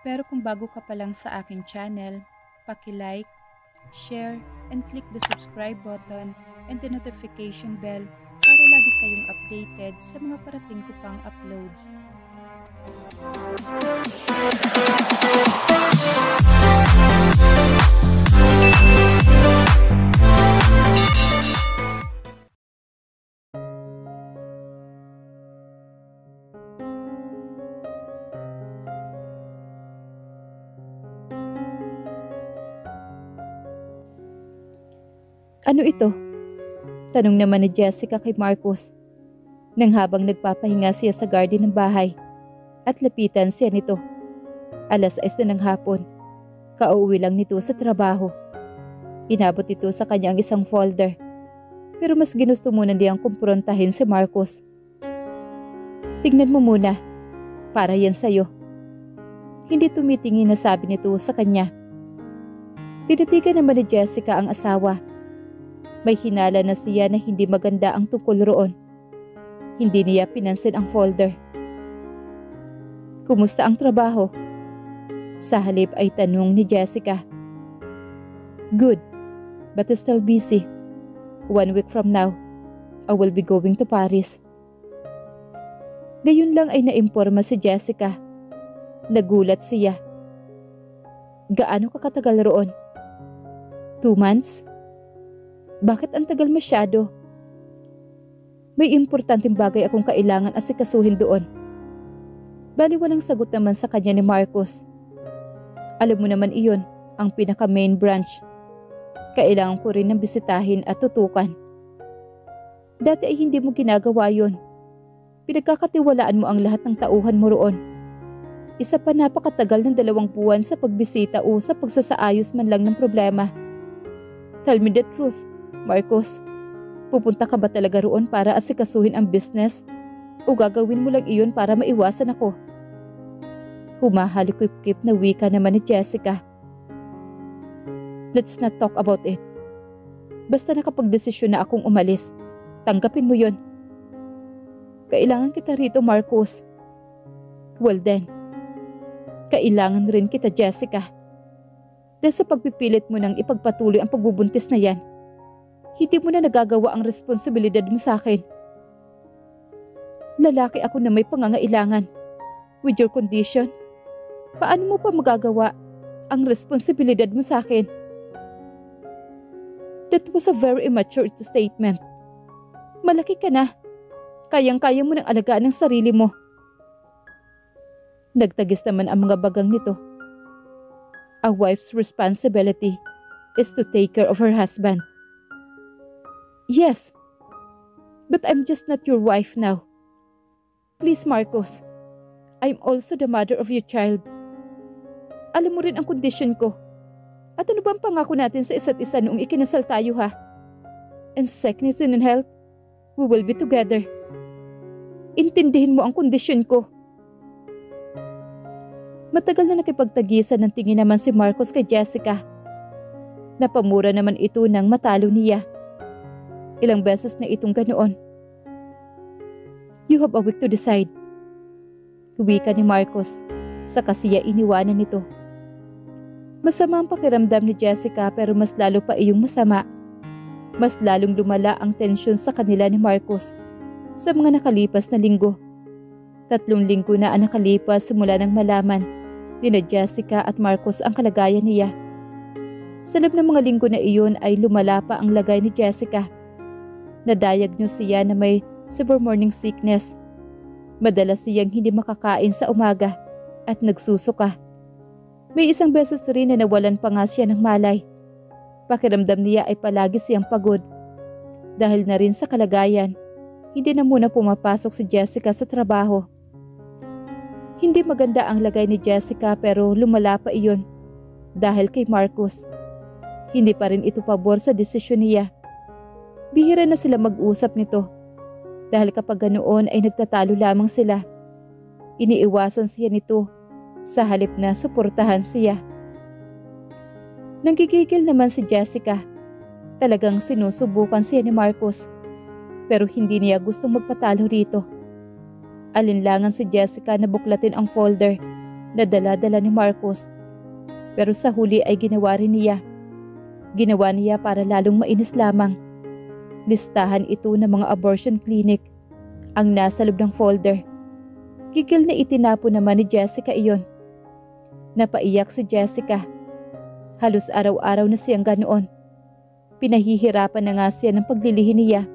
Pero kung bago ka pa lang sa aking channel, paki-like, share, and click the subscribe button and the notification bell para lagi kayong updated sa mga parating ko pang uploads. Ano ito? Tanong naman ni Jessica kay Marcos nang habang nagpapahinga siya sa garden ng bahay at lapitan siya nito. 6:00 na ng hapon. Kauwi lang nito sa trabaho. Inabot ito sa kanya ang isang folder pero mas ginusto muna niyang kumprontahin si Marcos. Tingnan mo muna, para yan sa'yo. Hindi tumitingin na sabi nito sa kanya. Tinitigan naman ni Jessica ang asawa. May hinala na siya na hindi maganda ang tungkol roon. Hindi niya pinansin ang folder. Kumusta ang trabaho? Sa halip ay tanong ni Jessica. Good, but still busy. 1 week from now, I will be going to Paris. Gayon lang ay naimporma si Jessica. Nagulat siya. Gaano ka katagal roon? 2 months? Bakit ang tagal masyado? May importanteng bagay akong kailangan asikasuhin doon. Bali walang sagot naman sa kanya ni Marcos. Alam mo naman iyon, ang pinaka-main branch. Kailangan ko rin ng bisitahin at tutukan. Dati ay hindi mo ginagawa yon. Pinagkakatiwalaan mo ang lahat ng tauhan mo roon. Isa pa napakatagal ng 2 buwan sa pagbisita o sa pagsasaayos man lang ng problema. Tell me the truth. Marcos, pupunta ka ba talaga roon para asikasuhin ang business o gagawin mo lang iyon para maiwasan ako? Humahalik-kip na wika naman ni Jessica. Let's not talk about it. Basta nakapagdesisyon na akong umalis, tanggapin mo yon. Kailangan kita rito, Marcos. Well then, kailangan rin kita, Jessica. Dahil sa pagpipilit mo nang ipagpatuloy ang pagbubuntis na yan, hindi mo na nagagawa ang responsibilidad mo sa akin. Lalaki ako na may pangangailangan. With your condition, paano mo pa magagawa ang responsibilidad mo sa akin? That was a very immature statement. Malaki ka na. Kayang-kaya mo nang alagaan ang sarili mo. Nagtagis naman ang mga bagang nito. A wife's responsibility is to take care of her husband. Yes, but I'm just not your wife now. Please, Marcos, I'm also the mother of your child. Alam mo rin ang kondisyon ko. At ano bang pangako natin sa isa't isa noong ikinasal tayo, ha? In sickness and in health, we will be together. Intindihin mo ang kondisyon ko. Matagal na nakipagtagisan ng tingin naman si Marcos kay Jessica. Napamura naman ito nang matalo niya. Ilang beses na itong ganoon. You have a week to decide. Wika ni Marcos, saka siya iniwanan nito. Masama ang pakiramdam ni Jessica pero mas lalo pa iyong masama. Mas lalong lumala ang tensyon sa kanila ni Marcos sa mga nakalipas na linggo. 3 linggo na ang nakalipas simula nang malaman ni Jessica at Marcos ang kalagayan niya. Sa loob ng mga linggo na iyon ay lumala pa ang lagay ni Jessica. Na-diagnose siya na may severe morning sickness. Madalas siyang hindi makakain sa umaga at nagsusuka. May isang beses rin na nawalan pa nga siya ng malay. Pakiramdam niya ay palagi siyang pagod. Dahil na rin sa kalagayan, hindi na muna pumapasok si Jessica sa trabaho. Hindi maganda ang lagay ni Jessica pero lumala pa iyon dahil kay Marcos. Hindi pa rin ito pabor sa desisyon niya. Bihira na sila mag-usap nito dahil kapag ganoon ay nagtatalo lamang sila. Iniiwasan siya nito sa halip na suportahan siya. Nanggigigil naman si Jessica. Talagang sinusubukan siya ni Marcos pero hindi niya gustong magpatalo rito. Alinlangan si Jessica na buklatin ang folder na dala-dala ni Marcos. Pero sa huli ay ginawa rin niya. Ginawa niya para lalong mainis lamang. Listahan ito ng mga abortion clinic ang nasa loob ng folder. Gigil na itinapon naman ni Jessica iyon. Napaiyak si Jessica. Halos araw-araw na siyang ganoon. Pinahihirapan na nga siya ng paglilihi niya.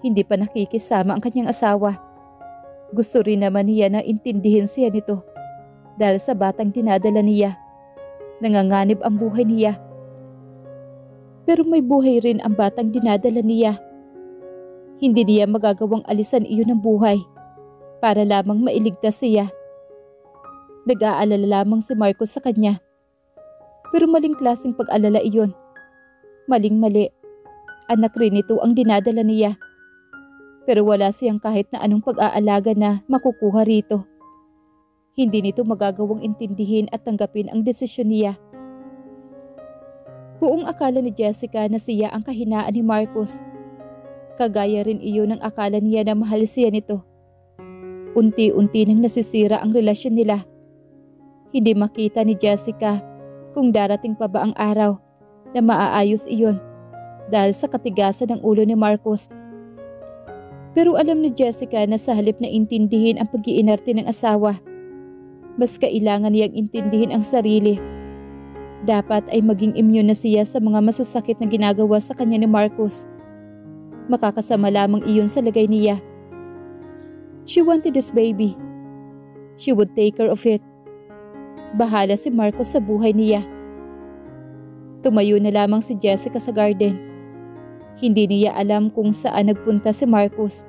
Hindi pa nakikisama ang kanyang asawa. Gusto rin naman niya na intindihin siya nito dahil sa batang dinadala niya. Nanganganib ang buhay niya. Pero may buhay rin ang batang dinadala niya. Hindi niya magagawang alisan iyon ng buhay para lamang mailigtas siya. Nag-aalala lamang si Marcos sa kanya. Pero maling klaseng pag-alala iyon. Maling-mali. Anak rin ito ang dinadala niya. Pero wala siyang kahit na anong pag-aalaga na makukuha rito. Hindi nito magagawang intindihin at tanggapin ang desisyon niya. Buong akala ni Jessica na siya ang kahinaan ni Marcos. Kagaya rin iyon ng akala niya na mahal siya nito. Unti-unti nang nasisira ang relasyon nila. Hindi makita ni Jessica kung darating pa ba ang araw na maaayos iyon dahil sa katigasan ng ulo ni Marcos. Pero alam ni Jessica na sa halip na intindihin ang pag-iinarte ng asawa, mas kailangan niyang intindihin ang sarili. Dapat ay maging immune na siya sa mga masasakit na ginagawa sa kanya ni Marcos. Makakasama lamang iyon sa lagay niya. She wanted this baby. She would take care of it. Bahala si Marcos sa buhay niya. Tumayo na lamang si Jessica sa garden. Hindi niya alam kung saan nagpunta si Marcos.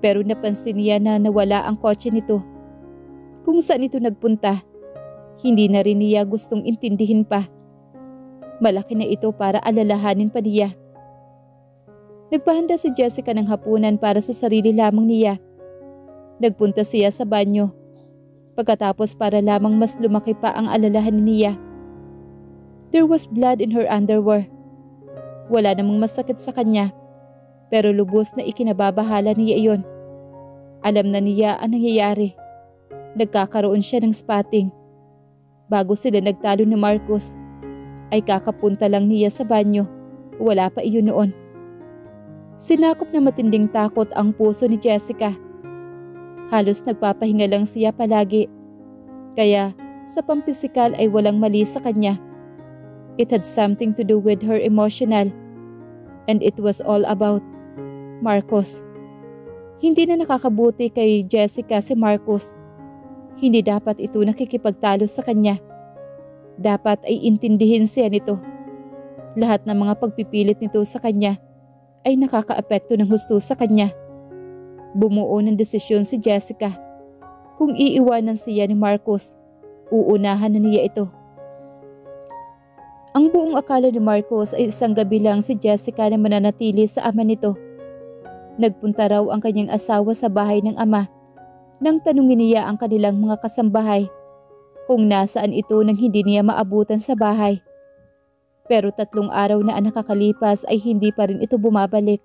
Pero napansin niya na nawala ang kotse nito. Kung saan ito nagpunta, hindi na rin niya gustong intindihin pa. Malaki na ito para alalahanin pa niya. Nagpahanda si Jessica ng hapunan para sa sarili lamang niya. Nagpunta siya sa banyo. Pagkatapos para lamang mas lumaki pa ang alalahanin niya. There was blood in her underwear. Wala namang masakit sa kanya, pero lubos na ikinababahala niya iyon. Alam na niya ang nangyayari. Nagkakaroon siya ng spotting. Bago sila nagtalo ni Marcos, ay kakapunta lang niya sa banyo. Wala pa iyon noon. Sinakop na matinding takot ang puso ni Jessica. Halos nagpapahinga lang siya palagi. Kaya sa pampisikal ay walang mali sa kanya. It had something to do with her emotional. And it was all about Marcos. Hindi na nakakabuti kay Jessica si Marcos. Hindi dapat ito nakikipagtalo sa kanya. Dapat ay intindihin siya nito. Lahat ng mga pagpipilit nito sa kanya ay nakakaapekto ng husto sa kanya. Bumuo ng desisyon si Jessica. Kung iiwanan siya ni Marcos, uunahan na niya ito. Ang buong akala ni Marcos ay isang gabi lang si Jessica na mananatili sa ama nito. Nagpunta raw ang kanyang asawa sa bahay ng ama nang tanungin niya ang kanilang mga kasambahay kung nasaan ito nang hindi niya maabutan sa bahay. Pero 3 araw na ang nakakalipas ay hindi pa rin ito bumabalik.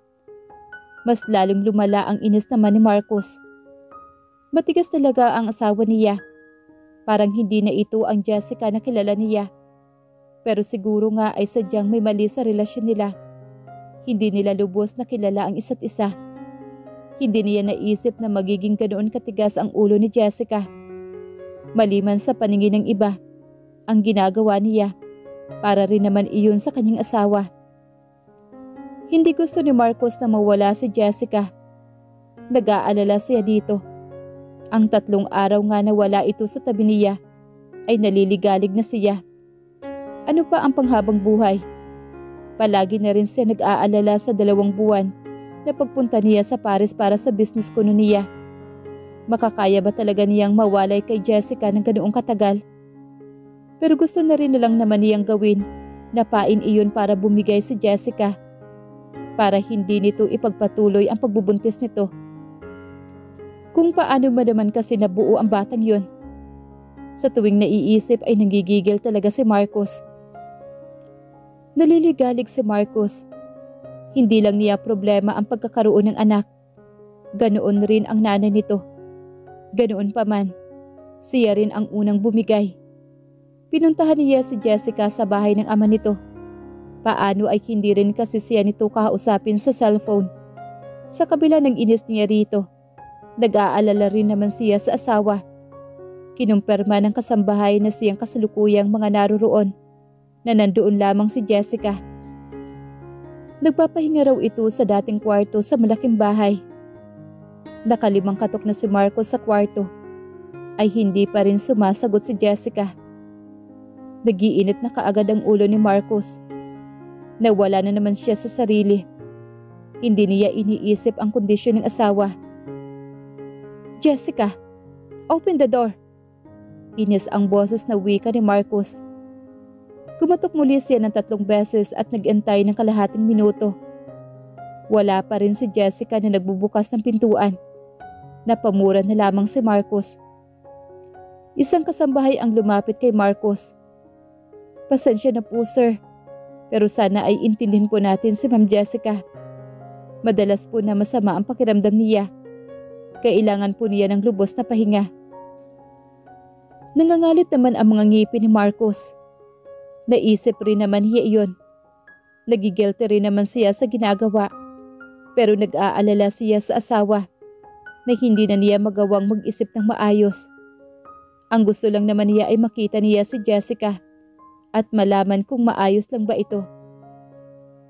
Mas lalong lumala ang inis naman ni Marcos. Matigas talaga ang asawa niya. Parang hindi na ito ang Jessica na kilala niya. Pero siguro nga ay sadyang may mali sa relasyon nila. Hindi nila lubos na kilala ang isa't isa. Hindi niya naisip na magiging ganoon katigas ang ulo ni Jessica. Maliman sa paningin ng iba, ang ginagawa niya, para rin naman iyon sa kanyang asawa. Hindi gusto ni Marcos na mawala si Jessica. Nag-aalala siya dito. Ang 3 araw nga na wala ito sa tabi niya, ay naliligalig na siya. Ano pa ang panghabang buhay? Palagi na rin siya nag-aalala sa 2 buwan na pagpunta niya sa Paris para sa business kuno niya. Makakaya ba talaga niyang mawalay kay Jessica ng ganoong katagal? Pero gusto na rin nilang naman niyang gawin na pain iyon para bumigay si Jessica. Para hindi nito ipagpatuloy ang pagbubuntis nito. Kung paano man naman kasi nabuo ang batang yun. Sa tuwing naiisip ay nanggigigil talaga si Marcos. Naliligalig si Marcos. Hindi lang niya problema ang pagkakaroon ng anak. Ganoon rin ang nanay nito. Ganoon pa man, Siya rin ang unang bumigay. Pinuntahan niya si Jessica sa bahay ng ama nito. Paano ay hindi rin kasi siya nito kausapin sa cellphone. Sa kabila ng inis niya rito, nag-aalala rin naman siya sa asawa. Kinumpirma ng kasambahay na siyang kasalukuyang mga naroroon na nandoon lamang si Jessica. Nagpapahinga raw ito sa dating kwarto sa malaking bahay. Nakalimang katok na si Marcos sa kwarto ay hindi pa rin sumasagot si Jessica. Nagiinit na kaagad ang ulo ni Marcos. Nawala na naman siya sa sarili. Hindi niya iniisip ang kondisyon ng asawa. "Jessica, open the door." Inis ang boses na wika ni Marcos. Kumatok muli siya ng 3 beses at nag-antay ng kalahating minuto. Wala pa rin si Jessica na nagbubukas ng pintuan. Napamura na lamang si Marcos. Isang kasambahay ang lumapit kay Marcos. "Pasensya na po, sir. Pero sana ay intindihin po natin si Ma'am Jessica. Madalas po na masama ang pakiramdam niya. Kailangan po niya ng lubos na pahinga." Nangangalit naman ang mga ngipin ni Marcos. Naisip rin naman niya iyon. Nagigilty rin naman siya sa ginagawa. Pero nag-aalala siya sa asawa na hindi na niya magawang mag-isip ng maayos. Ang gusto lang naman niya ay makita niya si Jessica at malaman kung maayos lang ba ito.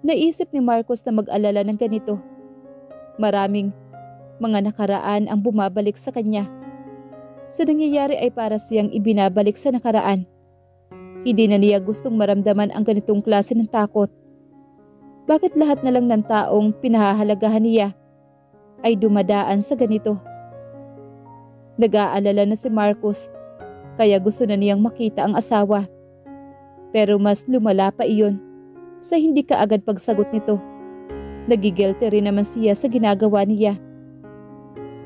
Naisip ni Marcos na mag-alala ng ganito. Maraming mga nakaraan ang bumabalik sa kanya. Sa nangyayari ay para siyang ibinabalik sa nakaraan. Hindi na niya gustong maramdaman ang ganitong klase ng takot. Bakit lahat na lang ng taong pinahahalagahan niya ay dumadaan sa ganito? Nag-aalala na si Marcos, kaya gusto na niyang makita ang asawa. Pero mas lumala pa iyon sa hindi kaagad pagsagot nito. Nagigilty rin naman siya sa ginagawa niya.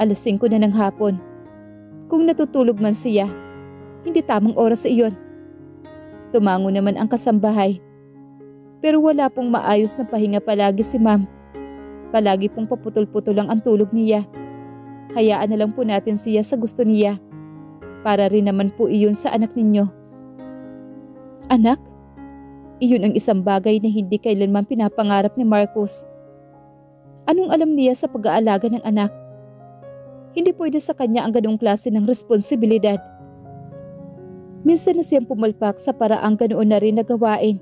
5:00 na ng hapon. Kung natutulog man siya, hindi tamang oras sa iyon. Tumango naman ang kasambahay. Pero wala pong maayos na pahinga palagi si Ma'am. Palagi pong paputol-putol lang ang tulog niya. Hayaan na lang po natin siya sa gusto niya. Para rin naman po iyon sa anak ninyo. Anak? Iyon ang isang bagay na hindi kailanman pinapangarap ni Marcos. Anong alam niya sa pag-aalaga ng anak? Hindi pwede sa kanya ang ganong klase ng responsibilidad. Minsan na siyang pumalpak sa paraang ganoon na rin na gawain.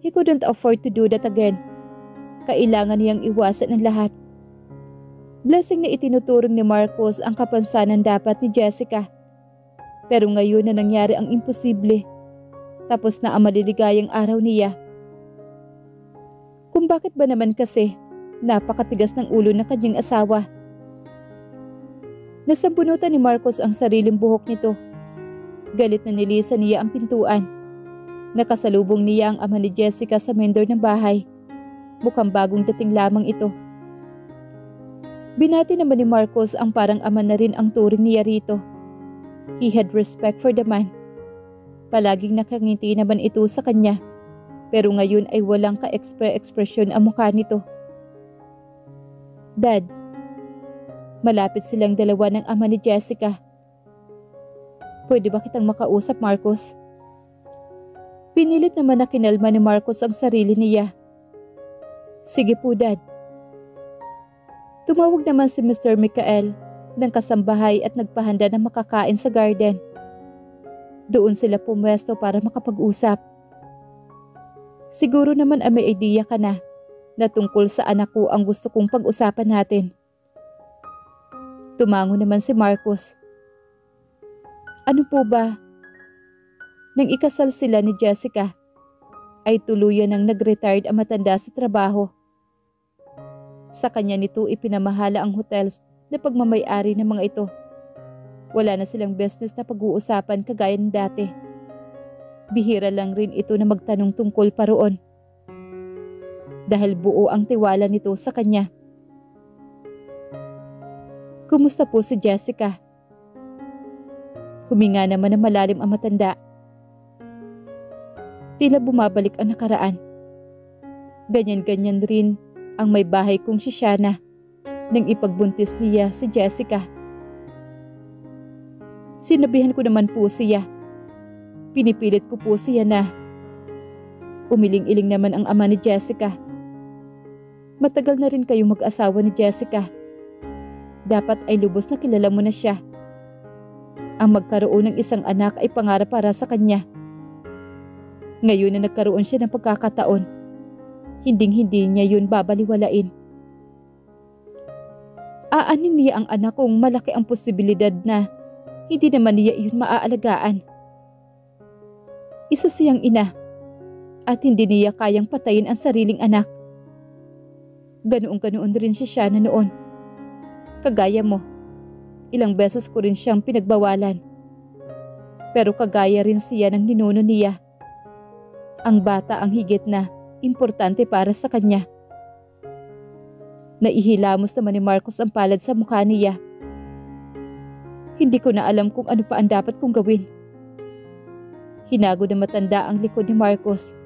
He couldn't afford to do that again. Kailangan niyang iwasan ang lahat. Blessing na itinuturing ni Marcos ang kapansanan dapat ni Jessica. Pero ngayon na nangyari ang imposible. Tapos na ang maliligayang araw niya. Kung bakit ba naman kasi napakatigas ng ulo ng kanyang asawa. Nasambunutan ni Marcos ang sariling buhok nito. Galit na nilisan niya ang pintuan. Nakasalubong niya ang ama ni Jessica sa main door ng bahay. Mukhang bagong dating lamang ito. Binati naman ni Marcos ang parang ama na rin ang turing niya rito. He had respect for the man. Palaging nakangiti naman ito sa kanya. Pero ngayon ay walang ka-ekspresyon ang mukha nito. Dad, malapit silang dalawa ng ama ni Jessica. Pwede ba kitang makausap, Marcos? Pinilit naman na kinalma ni Marcos ang sarili niya. Sige po, Dad. Tumawag naman si Mr. Michael ng kasambahay at nagpahanda ng makakain sa garden. Doon sila pumwesto para makapag-usap. Siguro naman may idea ka na tungkol sa anak ko ang gusto kong pag-usapan natin. Tumango naman si Marcos. Ano po ba? Nang ikasal sila ni Jessica, ay tuluyan nang nag-retired ang matanda sa trabaho. Sa kanya nito ipinamahala ang hotels na pagmamay-ari ng mga ito. Wala na silang business na pag-uusapan kagaya ng dati. Bihira lang rin ito na magtanong tungkol pa roon. Dahil buo ang tiwala nito sa kanya. Kumusta po si Jessica? Huminga naman ng malalim ang matanda. Tila bumabalik ang nakaraan. Ganyan-ganyan rin ang may bahay kong si Shana nang ipagbuntis niya si Jessica. Sinabihan ko naman po siya. Pinipilit ko po siya na umiling-iling naman ang ama ni Jessica. Matagal na rin kayong mag-asawa ni Jessica. Dapat ay lubos na kilala mo na siya. Ang magkaroon ng isang anak ay pangarap para sa kanya. Ngayon na nagkaroon siya ng pagkakataon, hinding-hindi niya yun babaliwalain. Aanin niya ang anak kung malaki ang posibilidad na hindi naman niya iyon maaalagaan. Isa siyang ina at hindi niya kayang patayin ang sariling anak. Ganoon rin siya na noon. Kagaya mo, ilang beses ko rin siyang pinagbawalan. Pero kagaya rin siya ng ninuno niya. Ang bata ang higit na importante para sa kanya. Naihilamos naman ni Marcos ang palad sa mukha niya. Hindi ko na alam kung ano pa ang dapat kong gawin. Hinago na matanda ang likod ni Marcos.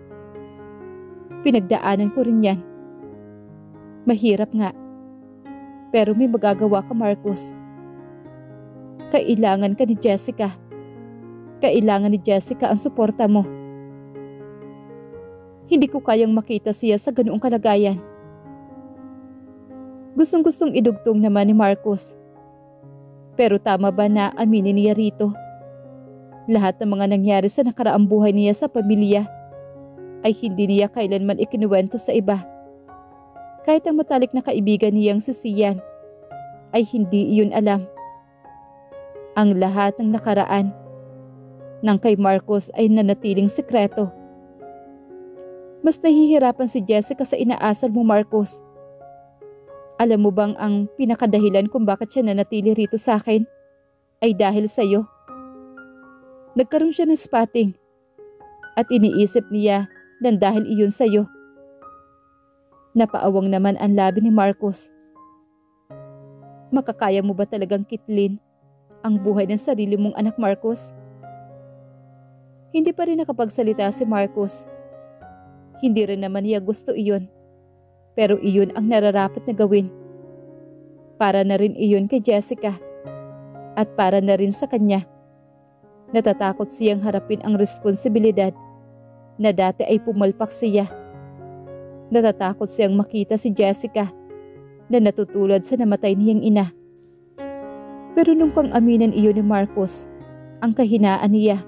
Pinagdaanan ko rin yan. Mahirap nga. Pero may magagawa ka, Marcos. Kailangan ka ni Jessica. Kailangan ni Jessica ang suporta mo. Hindi ko kayang makita siya sa ganoong kalagayan. Gustong-gustong idugtong naman ni Marcos. Pero tama ba na aminin niya rito? Lahat ng mga nangyari sa nakaraang buhay niya sa pamilya ay hindi niya kailanman ikinuwento sa iba. Kahit ang matalik na kaibigan niyang si Sian ay hindi iyon alam. Ang lahat ng nakaraan ng kay Marcos ay nanatiling sekreto. Mas nahihirapan si Jessica sa inaasal mo, Marcos. Alam mo bang ang pinakadahilan kung bakit siya nanatili rito sa akin ay dahil sa iyo? Nagkaroon siya ng spotting at iniisip niya na dahil iyon sa iyo. Napaawang naman ang labi ni Marcos. Makakaya mo ba talagang kitlin ang buhay ng sarili mong anak, Marcos? Hindi pa rin nakapagsalita si Marcos. Hindi rin naman niya gusto iyon. Pero iyon ang nararapat na gawin. Para na rin iyon kay Jessica. At para na rin sa kanya. Natatakot siyang harapin ang responsibilidad na dati ay pumalpak siya. Natatakot siyang makita si Jessica na natutulad sa namatay niyang ina. Pero nung pang-aminan iyon ni Marcos, ang kahinaan niya